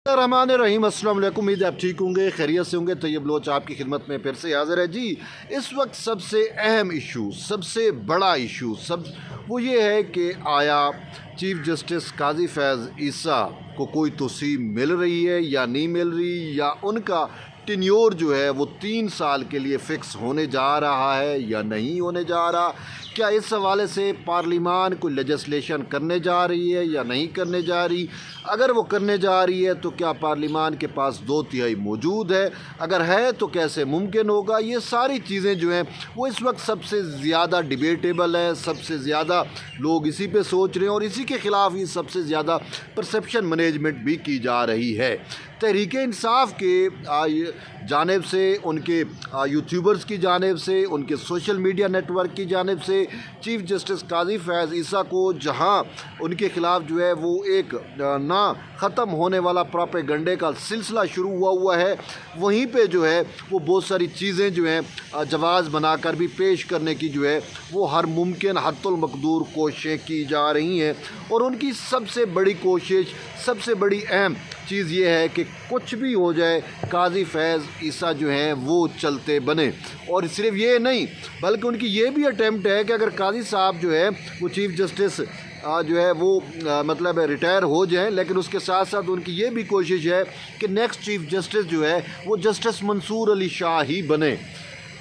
रहमान रहीम। अस्सलाम वालेकुम। उम्मीद है आप ठीक होंगे, खैरियत से होंगे। तैयब लोच आपकी खिदमत में फिर से हाजिर है जी। इस वक्त सबसे अहम इशू, सबसे बड़ा इशू वो ये है कि आया चीफ जस्टिस काजी फैज़ ईसा को कोई तोसीब मिल रही है या नहीं मिल रही, या उनका टेन्योर जो है वो 3 साल के लिए फ़िक्स होने जा रहा है या नहीं होने जा रहा। क्या इस हवाले से पार्लिमान कोई लेजिस्लेशन करने जा रही है या नहीं करने जा रही? अगर वो करने जा रही है तो क्या पार्लिमान के पास 2/3 मौजूद है? अगर है तो कैसे मुमकिन होगा? ये सारी चीज़ें जो हैं वो इस वक्त सबसे ज़्यादा डिबेटेबल है, सबसे ज़्यादा लोग इसी पे सोच रहे हैं और इसी के ख़िलाफ़ ही सबसे ज़्यादा परसेप्शन मैनेजमेंट भी की जा रही है। तहरीक इंसाफ के जानिब से, उनके यूट्यूबर्स की जानिब से, उनके सोशल मीडिया नेटवर्क की जानिब से चीफ जस्टिस काजी फैज़ ईसा को जहां उनके ख़िलाफ़ जो है वो एक ना ख़त्म होने वाला प्रोपेगंडे का सिलसिला शुरू हुआ है, वहीं पे जो है वो बहुत सारी चीज़ें जो हैं जवाज़ बनाकर भी पेश करने की जो है वो हर मुमकिन हद्दुल मक़दूर कोशिशें की जा रही हैं। और उनकी सबसे बड़ी कोशिश, सबसे बड़ी अहम चीज़ ये है कि कुछ भी हो जाए काजी फैज़ ईसा जो हैं वो चलते बने। और सिर्फ ये नहीं बल्कि उनकी ये भी अटैम्प्ट है कि अगर काजी साहब जो है वो चीफ जस्टिस जो है वो मतलब रिटायर हो जाएं, लेकिन उसके साथ साथ उनकी ये भी कोशिश है कि नेक्स्ट चीफ जस्टिस जो है वो जस्टिस मंसूर अली शाह ही बने।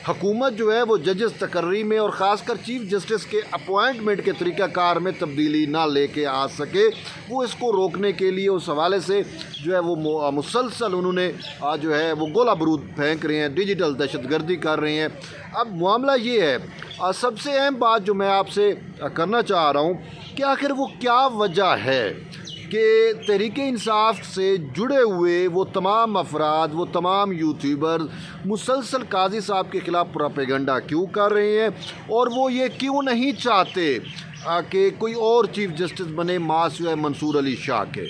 हुकूमत जो है वो जजेस तकर्री में और ख़ासकर चीफ जस्टिस के अपॉइंटमेंट के तरीक़ाकार में तब्दीली ना लेके आ सके, वो इसको रोकने के लिए उस हवाले से जो है वो मुसलसल उन्होंने जो है वो गोला बारूद फेंक रहे हैं, डिजिटल दहशतगर्दी कर रहे हैं। अब मामला ये है, सबसे अहम बात जो मैं आपसे करना चाह रहा हूँ कि आखिर वो क्या वजह है कि तहरीक इंसाफ से जुड़े हुए वो तमाम अफराद, वो तमाम यूट्यूबर मुसलसल काजी साहब के ख़िलाफ़ प्रोपेगंडा क्यों कर रहे हैं, और वो ये क्यों नहीं चाहते कि कोई और चीफ जस्टिस बने मासिवा मंसूर अली शाह के।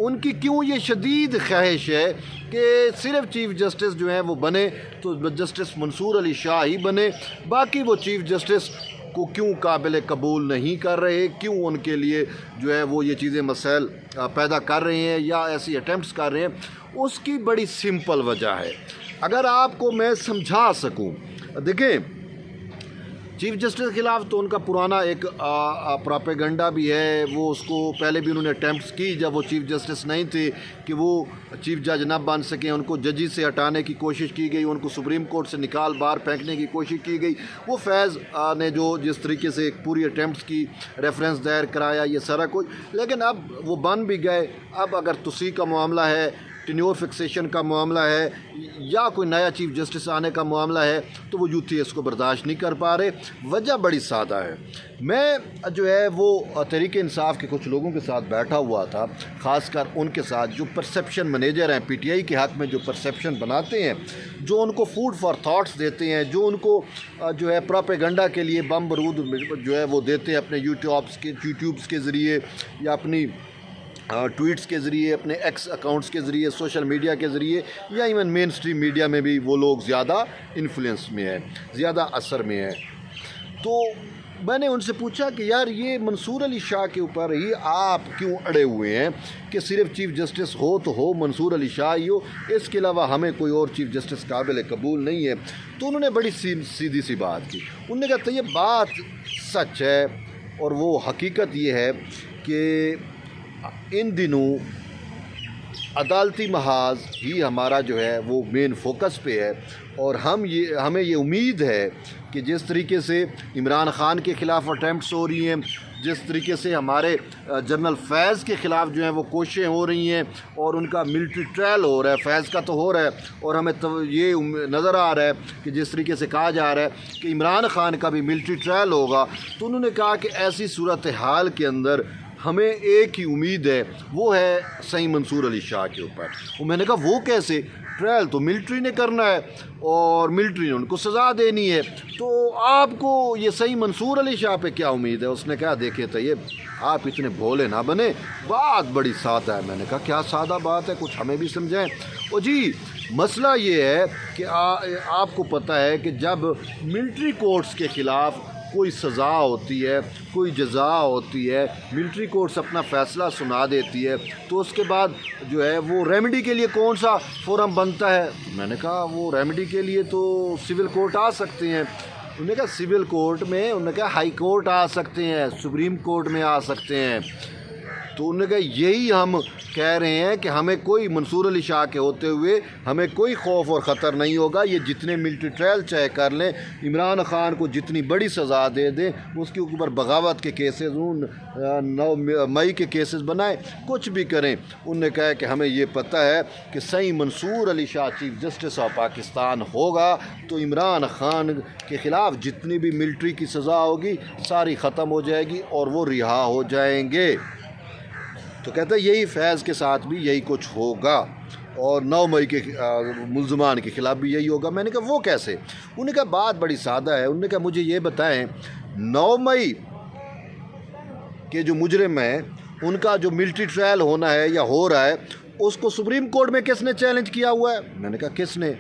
उनकी क्यों ये शदीद ख्वाहिश है कि सिर्फ चीफ जस्टिस जो हैं वो बने तो जस्टिस मंसूर अली शाह ही बने, बाकी वो चीफ जस्टिस को क्यों काबिल कबूल नहीं कर रहे, क्यों उनके लिए जो है वो ये चीज़ें मसाइल पैदा कर रहे हैं या ऐसी अटैम्प्ट्स कर रहे हैं। उसकी बड़ी सिंपल वजह है, अगर आपको मैं समझा सकूं। देखें, चीफ जस्टिस के ख़िलाफ़ तो उनका पुराना एक प्रोपेगंडा भी है, वो उसको पहले भी उन्होंने अटैम्प्ट्स की जब वो चीफ जस्टिस नहीं थे कि वो चीफ जज ना बन सकें, उनको जजी से हटाने की कोशिश की गई, उनको सुप्रीम कोर्ट से निकाल बाहर फेंकने की कोशिश की गई। वो फैज़ ने जो जिस तरीके से पूरी अटैम्प्ट्स की, रेफरेंस दायर कराया, ये सारा कुछ, लेकिन अब वो बन भी गए। अब अगर तुसी का मामला है, टेन्योर फिक्सेशन का मामला है, या कोई नया चीफ जस्टिस आने का मामला है, तो वो यूथ इसको बर्दाश्त नहीं कर पा रहे। वजह बड़ी सादा है। मैं जो है वो तहरीक इंसाफ के कुछ लोगों के साथ बैठा हुआ था, ख़ासकर उनके साथ जो परसेप्शन मैनेजर हैं, पीटीआई के हक़ में जो परसेप्शन बनाते हैं, जो उनको फूड फॉर थाट्स देते हैं, जो उनको जो है प्रोपेगंडा के लिए बम बारूद जो है वो देते हैं अपने यूट्यूब्स के ज़रिए या अपनी ट्वीट्स के ज़रिए, अपने एक्स अकाउंट्स के ज़रिए, सोशल मीडिया के ज़रिए, या इवन मेन स्ट्रीम मीडिया में भी वो लोग ज़्यादा इन्फ्लुएंस में है, ज़्यादा असर में है। तो मैंने उनसे पूछा कि यार ये मंसूर अली शाह के ऊपर ही आप क्यों अड़े हुए हैं कि सिर्फ चीफ जस्टिस हो तो हो मंसूर अली शाह ही हो, इसके अलावा हमें कोई और चीफ जस्टिस काबिल कबूल नहीं है। तो उन्होंने बड़ी सीधी सी बात की। उन्होंने कहा तो ये बात सच है और वो हकीकत ये है कि इन दिनों अदालती महाज ही हमारा जो है वो मेन फोकस पे है, और हमें ये उम्मीद है कि जिस तरीके से इमरान ख़ान के ख़िलाफ़ अटैम्प्ट्स हो रही हैं, जिस तरीके से हमारे जनरल फैज़ के ख़िलाफ़ जो है वो कोशिशें हो रही हैं और उनका मिलिट्री ट्रायल हो रहा है, फैज़ का तो हो रहा है, और हमें तो ये नज़र आ रहा है कि जिस तरीके से कहा जा रहा है कि इमरान ख़ान का भी मिलिट्री ट्रायल होगा। तो उन्होंने कहा कि ऐसी सूरत हाल के अंदर हमें एक ही उम्मीद है, वो है सही मंसूर अली शाह के ऊपर। वो मैंने कहा वो कैसे, ट्रायल तो मिलिट्री ने करना है और मिलिट्री ने उनको सज़ा देनी है, तो आपको ये सही मंसूर अली शाह पे क्या उम्मीद है? उसने कहा देखिए तो ये आप इतने भोले ना बने, बात बड़ी सादा है। मैंने कहा क्या सादा बात है, कुछ हमें भी समझाएं। ओ जी, मसला ये है कि आपको पता है कि जब मिलिट्री कोर्ट्स के ख़िलाफ़ कोई सज़ा होती है, कोई जज़ा होती है, मिलिट्री कोर्ट्स अपना फ़ैसला सुना देती है, तो उसके बाद जो है वो रेमेडी के लिए कौन सा फोरम बनता है? मैंने कहा वो रेमेडी के लिए तो सिविल कोर्ट आ सकते हैं। उन्होंने कहा सिविल कोर्ट में, उन्होंने कहा हाई कोर्ट आ सकते हैं, सुप्रीम कोर्ट में आ सकते हैं। तो उन्होंने कहा यही हम कह रहे हैं कि हमें कोई मंसूर अली शाह के होते हुए हमें कोई खौफ और ख़तर नहीं होगा। ये जितने मिलिट्री ट्रायल चाहे कर लें, इमरान ख़ान को जितनी बड़ी सज़ा दे दें, उसके ऊपर बगावत के केसेस, 9 मई के केसेस बनाएं, कुछ भी करें। उन्होंने कहा कि हमें ये पता है कि सही Mansoor Ali Shah chief justice of Pakistan होगा तो इमरान ख़ान के ख़िलाफ़ जितनी भी मिलिट्री की सज़ा होगी सारी ख़त्म हो जाएगी और वो रिहा हो जाएंगे। तो कहता है यही फैज़ के साथ भी यही कुछ होगा और 9 मई के मुल्ज़मान के ख़िलाफ़ भी यही होगा। मैंने कहा वो कैसे? उन्होंने कहा बात बड़ी सादा है। उन्होंने कहा मुझे ये बताएं 9 मई के जो मुजरिम हैं उनका जो मिलिट्री ट्रायल होना है या हो रहा है उसको सुप्रीम कोर्ट में किसने चैलेंज किया हुआ है? मैंने कहा किसने?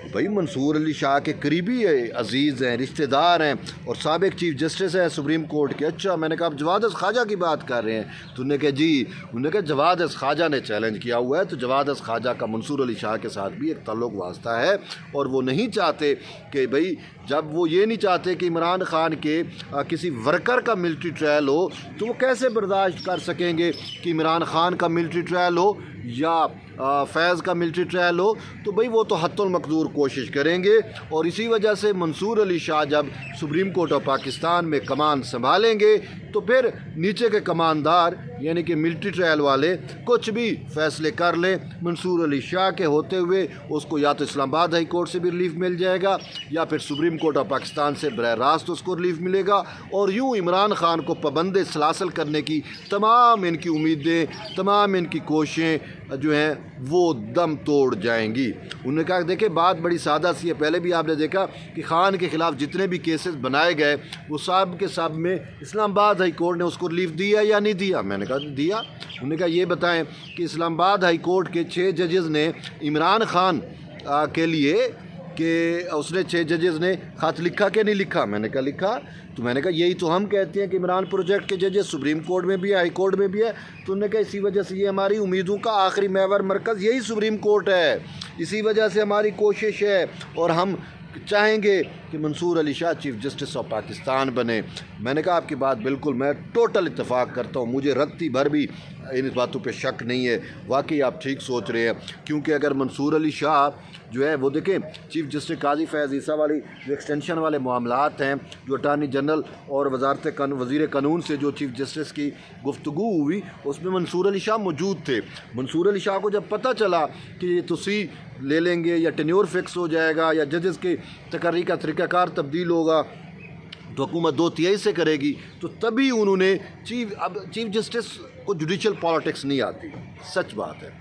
भाई मंसूर अली शाह के करीबी है, अजीज़ हैं, रिश्तेदार हैं और साबिक चीफ जस्टिस है सुप्रीम कोर्ट के। अच्छा, मैंने कहा आप जवाद ख्वाजा की बात कर रहे हैं? तो उन्होंने कहा जी। उन्होंने कहा जवाद ख्वाजा ने चैलेंज किया हुआ है। तो जवाद ख्वाजा का मंसूर अली शाह के साथ भी एक ताल्लुक़ वास्ता है और वो नहीं चाहते कि भाई, जब वो ये नहीं चाहते कि इमरान ख़ान के किसी वर्कर का मिलिट्री ट्रायल हो तो वो कैसे बर्दाश्त कर सकेंगे कि इमरान ख़ान का मिलिट्री ट्रायल हो या फैज़ का मिलिट्री ट्रायल हो? तो भाई वो तो हत्तुल मकदूर कोशिश करेंगे और इसी वजह से मंसूर अली शाह जब सुप्रीम कोर्ट ऑफ पाकिस्तान में कमान संभालेंगे तो फिर नीचे के कमानदार यानी कि मिलिट्री ट्रायल वाले कुछ भी फ़ैसले कर लें, मंसूर अली शाह के होते हुए उसको या तो इस्लामाबाद हाई कोर्ट से भी रिलीफ मिल जाएगा या फिर सुप्रीम कोर्ट ऑफ पाकिस्तान से बराह रास्त उसको रिलीफ मिलेगा और यूँ इमरान ख़ान को पाबंद सलासल करने की तमाम इनकी उम्मीदें, तमाम इनकी कोशिशें जो हैं वो दम तोड़ जाएंगी। उन्होंने कहा देखिए बात बड़ी सादा सी है। पहले भी आपने देखा कि ख़ान के ख़िलाफ़ जितने भी केसेस बनाए गए वो सब के सब में इस्लामाबाद हाई कोर्ट ने उसको रिलीफ दिया या नहीं दिया? मैंने कहा दिया। उन्होंने कहा ये बताएं कि इस्लामाबाद हाई कोर्ट के 6 जजेज़ ने इमरान ख़ान के लिए कि उसने 6 जजेज़ ने ख़त लिखा कि नहीं लिखा? मैंने कहा लिखा। तो मैंने कहा यही तो हम कहते हैं कि इमरान प्रोजेक्ट के जजेस सुप्रीम कोर्ट में भी है, हाई कोर्ट में भी है। तो उन्होंने कहा इसी वजह से ये हमारी उम्मीदों का आखिरी महवर मरकज़ यही सुप्रीम कोर्ट है, इसी वजह से हमारी कोशिश है और हम चाहेंगे कि Mansoor Ali Shah chief justice of Pakistan बने। मैंने कहा आपकी बात बिल्कुल मैं टोटल इत्तेफाक करता हूँ, मुझे रत्ती भर भी इन बातों पे शक नहीं है। वाकई आप ठीक सोच रहे हैं क्योंकि अगर मंसूर अली शाह जो है वो देखें चीफ जस्टिस काजी फैज़ ईसा वाली जो एक्सटेंशन वाले मामलात हैं, जो अटार्नी जनरल और वज़ीर कानून से जो चीफ जस्टिस की गुफ्तगू हुई उसमें मंसूर अली शाह मौजूद थे। मंसूर अली शाह को जब पता चला कि ये तुसी ले लेंगे या टेन्योर फिक्स हो जाएगा या जजेस के तकर्री का तरीक़ाकार तब्दील होगा तो हुकूमत 2/3 से करेगी, तो तभी उन्होंने चीफ जस्टिस को जुडिशल पॉलिटिक्स नहीं आती, सच बात है।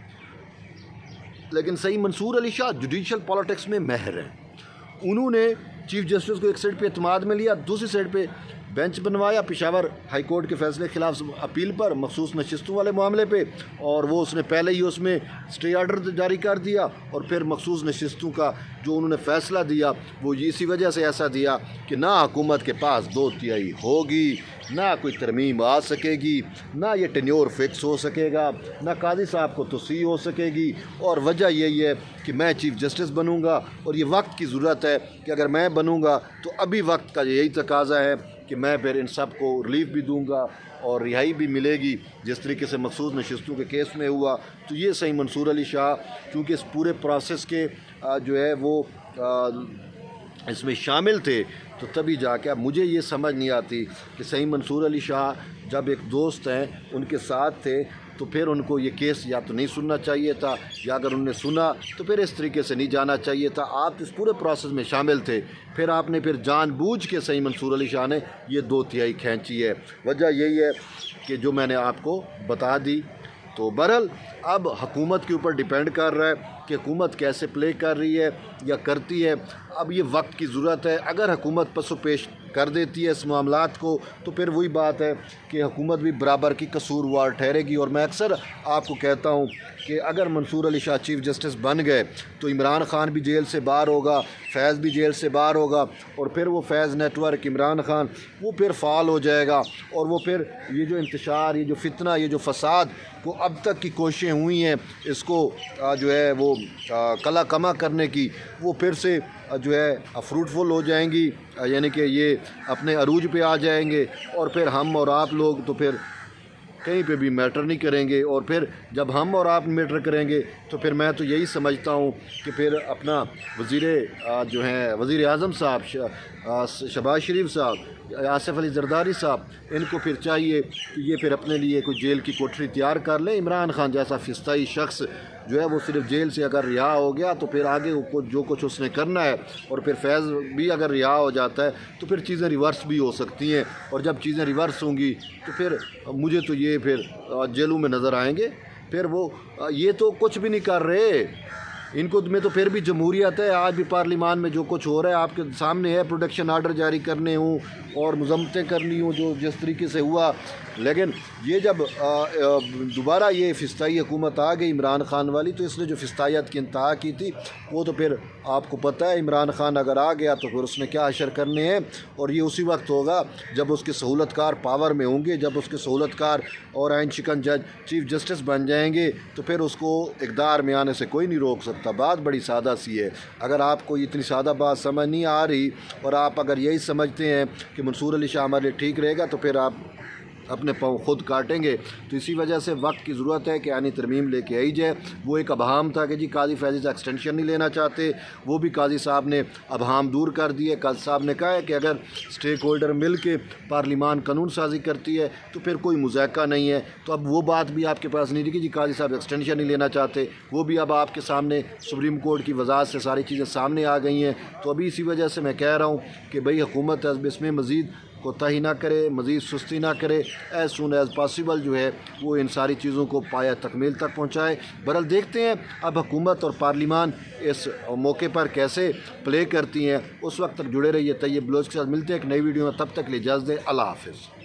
लेकिन सही मंसूर अली शाह जुडिशल पॉलिटिक्स में माहिर हैं। उन्होंने चीफ जस्टिस को एक साइड पे एतमाद में लिया, दूसरी साइड पे बेंच बनवाया पेशावर हाई कोर्ट के फैसले के खिलाफ अपील पर मखसूस नशिस्तों वाले मामले पे, और वो उसने पहले ही उसमें स्टे आर्डर जारी कर दिया और फिर मखसूस नशिस्तों का जो उन्होंने फ़ैसला दिया वो इसी वजह से ऐसा दिया कि ना हुकूमत के पास 2/3 होगी, ना कोई तरमीम आ सकेगी, ना ये टेन्योर फिक्स हो सकेगा, ना काजी साहब को तोसी हो सकेगी, और वजह यही है कि मैं चीफ जस्टिस बनूंगा और ये वक्त की ज़रूरत है कि अगर मैं बनूंगा तो अभी वक्त का यही तकाजा है कि मैं फिर इन सब को रिलीफ भी दूंगा और रिहाई भी मिलेगी जिस तरीके से मखसूस नशिस्तों के केस में हुआ। तो ये सही मंसूर अली शाह क्योंकि इस पूरे प्रोसेस के जो है वो इसमें शामिल थे, तो तभी जाके अब मुझे ये समझ नहीं आती कि सही मंसूर अली शाह जब एक दोस्त हैं उनके साथ थे तो फिर उनको ये केस या तो नहीं सुनना चाहिए था, या अगर उन्होंने सुना तो फिर इस तरीके से नहीं जाना चाहिए था। आप इस पूरे प्रोसेस में शामिल थे, फिर आपने फिर जानबूझ के सही मंसूर अली शाह ने ये 2/3 खींची है। वजह यही है कि जो मैंने आपको बता दी। तो बहरहाल अब हुकूमत के ऊपर डिपेंड कर रहा है कि हुकूमत कैसे प्ले कर रही है या करती है। अब ये वक्त की ज़रूरत है। अगर हुकूमत पसो पेश कर देती है इस मामलात को, तो फिर वही बात है कि हुकूमत भी बराबर की कसूरवार ठहरेगी। और मैं अक्सर आपको कहता हूँ कि अगर मंसूर अली शाह चीफ़ जस्टिस बन गए तो इमरान खान भी जेल से बाहर होगा, फैज़ भी जेल से बाहर होगा, और फिर वो फैज़ नेटवर्क इमरान खान वो फिर फ़ाल हो जाएगा, और वो फिर ये जो इंतशार, ये जो फितना, ये जो फसाद को अब तक की कोशिशें हुई हैं इसको जो है वो कला कमा करने की, वो फिर से जो है फ्रूटफुल हो जाएंगी, यानी कि ये अपने अरूज पे आ जाएंगे, और फिर हम और आप लोग तो फिर कहीं पे भी मैटर नहीं करेंगे। और फिर जब हम और आप मैटर करेंगे तो फिर मैं तो यही समझता हूँ कि फिर अपना जो हैं वज़ीर आज़म साहब शहबाज शरीफ साहब, आसिफ अली ज़रदारी साहब, इनको फिर चाहिए कि ये फिर अपने लिए कोई जेल की कोठरी तैयार कर लें। इमरान खान जैसा फिस्ताई शख्स जो है वो सिर्फ जेल से अगर रिहा हो गया तो फिर आगे जो कुछ उसने करना है, और फिर फैज़ भी अगर रिहा हो जाता है तो फिर चीज़ें रिवर्स भी हो सकती हैं, और जब चीज़ें रिवर्स होंगी तो फिर मुझे तो ये फिर जेलों में नज़र आएंगे। फिर वो ये तो कुछ भी नहीं कर रहे, इनको में तो फिर भी जमहूरियत है। आज भी पार्लिमान में जो कुछ हो रहा है आपके सामने है, प्रोटेक्शन आर्डर जारी करने हूँ और मजम्मतें करनी हूँ जो जिस तरीके से हुआ। लेकिन ये जब दोबारा ये फिस्ताई हुकूमत आ गई इमरान खान वाली, तो इसने जो फिस्तायत की इंतहा की थी वो तो फिर आपको पता है, इमरान खान अगर आ गया तो फिर उसने क्या हशर करने हैं। और ये उसी वक्त होगा जब उसके सहूलतकार पावर में होंगे, जब उसके सहूलतकार और आइन शिकन जज चीफ़ जस्टिस बन जाएंगे तो फिर उसको इक़्तिदार में आने से कोई नहीं रोक सकता। बात बड़ी सादा सी है। अगर आपको इतनी सादा बात समझ नहीं आ रही और आप अगर यही समझते हैं कि मंसूर अली शाह हमारे लिए ठीक रहेगा, तो फिर आप अपने पाँव खुद काटेंगे। तो इसी वजह से वक्त की ज़रूरत है कि आनी तरमीम लेके आई जाए। वो एक अबहाम था कि जी काजी फैज़ी से एक्सटेंशन नहीं लेना चाहते, वो भी काजी साहब ने अबहाम दूर कर दिए। काजी साहब ने कहा है कि अगर स्टेक होल्डर मिल के पार्लिमान कानून साजी करती है तो फिर कोई मुज़ायका नहीं है। तो अब वो बात भी आपके पास नहीं रही कि जी काजी साहब एक्सटेंशन नहीं लेना चाहते, वो भी अब आपके सामने सुप्रीम कोर्ट की वजाहत से सारी चीज़ें सामने आ गई हैं। तो अभी इसी वजह से मैं कह रहा हूँ कि भाई हुकूमत इसमें मज़ीद कोताही ना करे, मज़ीद सुस्ती ना करे, एज़ सून एज़ पॉसिबल जो है वो इन सारी चीज़ों को पाया तकमील तक पहुँचाए। बहरहाल देखते हैं अब हुकूमत और पार्लिमान इस मौके पर कैसे प्ले करती हैं। उस वक्त तक जुड़े रहिए तैयब बलोच के साथ। मिलते हैं एक नई वीडियो में, तब तक के लिए इजाज़त दें। अल्लाह हाफ़िज़।